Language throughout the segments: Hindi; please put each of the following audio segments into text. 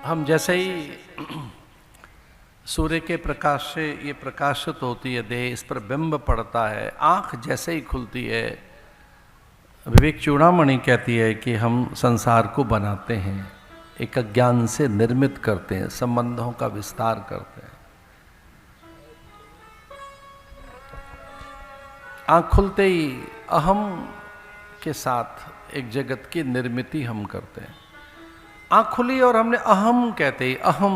हम जैसे ही सूर्य के प्रकाश से ये प्रकाशित होती है देह, इस पर बिंब पड़ता है, आंख जैसे ही खुलती है, विवेक चूड़ामणि कहती है कि हम संसार को बनाते हैं, एक अज्ञान से निर्मित करते हैं, संबंधों का विस्तार करते हैं। आंख खुलते ही अहम के साथ एक जगत की निर्मिति हम करते हैं। आंख खुली और हमने अहम कहते ही अहम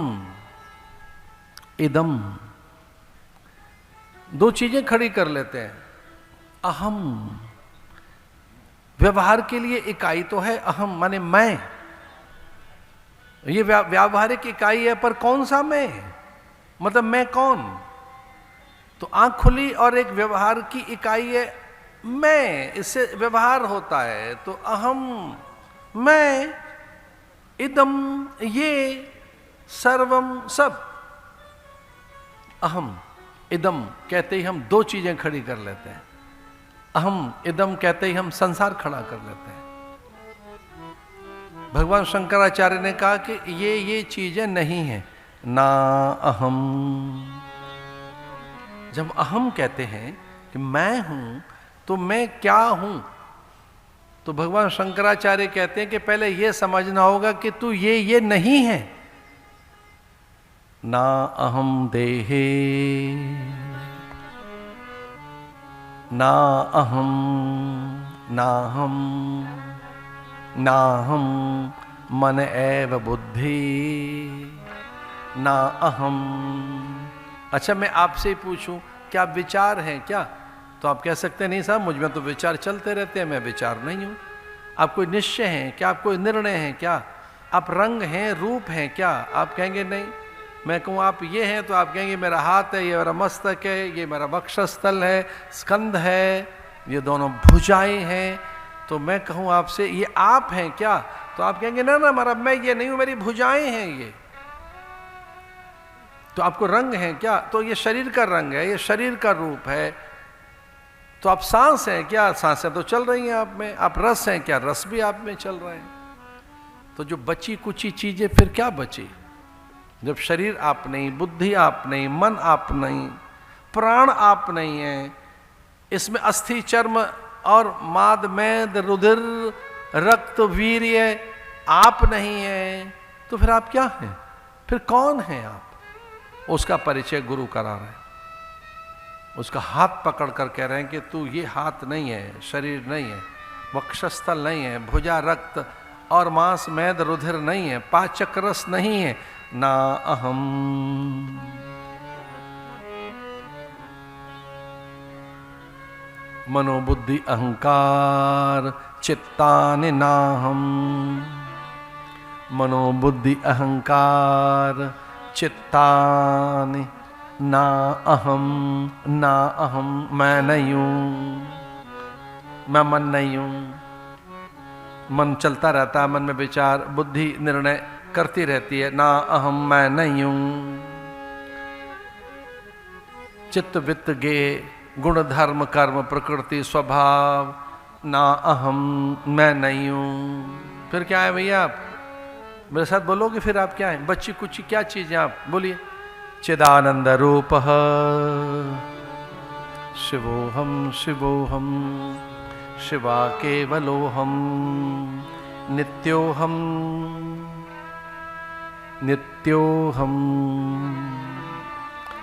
इदम दो चीजें खड़ी कर लेते हैं। अहम व्यवहार के लिए इकाई तो है, अहम माने मैं, ये व्यावहारिक इकाई है, पर कौन सा मैं, मतलब मैं कौन। तो आंख खुली और एक व्यवहार की इकाई है मैं, इससे व्यवहार होता है। तो अहम मैं, इदम ये, सर्वम सब। अहम इदम कहते ही हम दो चीजें खड़ी कर लेते हैं। अहम इदम कहते ही हम संसार खड़ा कर लेते हैं। भगवान शंकराचार्य ने कहा कि ये चीजें नहीं हैं, ना अहम। जब अहम कहते हैं कि मैं हूं, तो मैं क्या हूं, तो भगवान शंकराचार्य कहते हैं कि पहले यह समझना होगा कि तू ये नहीं है। ना अहम देहे, ना अहम, नाहम, नाहम मन एव बुद्धि, ना अहम। अच्छा, मैं आपसे ही पूछूं, क्या विचार हैं क्या? तो आप कह सकते हैं नहीं साहब, मुझ में तो विचार चलते रहते हैं, मैं विचार नहीं हूं। आप कोई निश्चय हैं क्या? आप कोई निर्णय हैं क्या? आप रंग हैं, रूप हैं क्या? आप कहेंगे नहीं। मैं कहूँ आप ये हैं, तो आप कहेंगे मेरा हाथ है, ये मेरा मस्तक है, ये मेरा वक्षस्थल है, स्कंध है, ये दोनों भुजाएं हैं। तो मैं कहूँ आपसे ये आप हैं क्या? तो आप कहेंगे ना ना महाराज, मैं ये नहीं हूं, मेरी भुजाएं हैं ये। तो आपको रंग है क्या? तो ये शरीर का रंग है, ये शरीर का रूप है। तो आप सांस हैं क्या? सांसें तो चल रही हैं आप में। आप रस हैं क्या? रस भी आप में चल रहे हैं। तो जो बची कुची चीजें फिर क्या बची? जब शरीर आप नहीं, बुद्धि आप नहीं, मन आप नहीं, प्राण आप नहीं है, इसमें अस्थि चर्म और माद मेद रुधिर रक्त वीर्य आप नहीं है, तो फिर आप क्या हैं? फिर कौन हैं आप? उसका परिचय गुरु करा रहे हैं। उसका हाथ पकड़ कर कह रहे हैं कि तू ये हाथ नहीं है, शरीर नहीं है, वक्षस्थल नहीं है, भुजा रक्त और मांस मेद रुधिर नहीं है, पाचक रस नहीं है, ना अहम। मनोबुद्धि अहंकार चित्तानि नाहम, मनोबुद्धि अहंकार चित्तानि ना अहम, ना अहम मैं नहीं हूं, मैं मन नहीं हूं। मन चलता रहता है, मन में विचार, बुद्धि निर्णय करती रहती है, ना अहम मैं नहीं हूं। चित्त वित्त गे गुण धर्म कर्म प्रकृति स्वभाव, ना अहम मैं नहीं हूं। फिर क्या है भैया? आप मेरे साथ बोलोगे फिर आप क्या हैं? बच्ची कुछ क्या चीज है? आप बोलिए। चिदानंद रूप शिवोहम शिवोहम शिवा केवलोहम नित्योहम नित्योहम।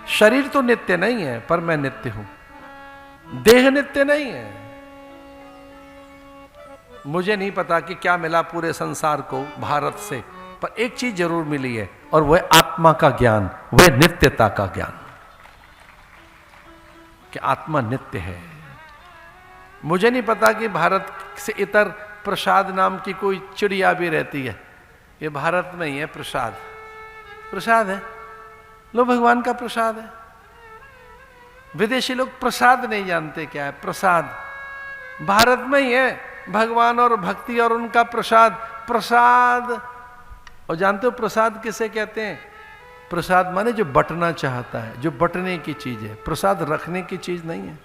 शरीर तो नित्य नहीं है, पर मैं नित्य हूं। देह नित्य नहीं है। मुझे नहीं पता कि क्या मिला पूरे संसार को भारत से, पर एक चीज जरूर मिली है, और वह आत्मा का ज्ञान, वह नित्यता का ज्ञान कि आत्मा नित्य है। मुझे नहीं पता कि भारत से इतर प्रसाद नाम की कोई चिड़िया भी रहती है। ये भारत में ही है। प्रसाद प्रसाद है, लो भगवान का प्रसाद है। विदेशी लोग प्रसाद नहीं जानते क्या है प्रसाद। भारत में ही है भगवान और भक्ति और उनका प्रसाद। प्रसाद, और जानते हो प्रसाद किसे कहते हैं? प्रसाद माने जो बटना चाहता है, जो बटने की चीज है। प्रसाद रखने की चीज नहीं है।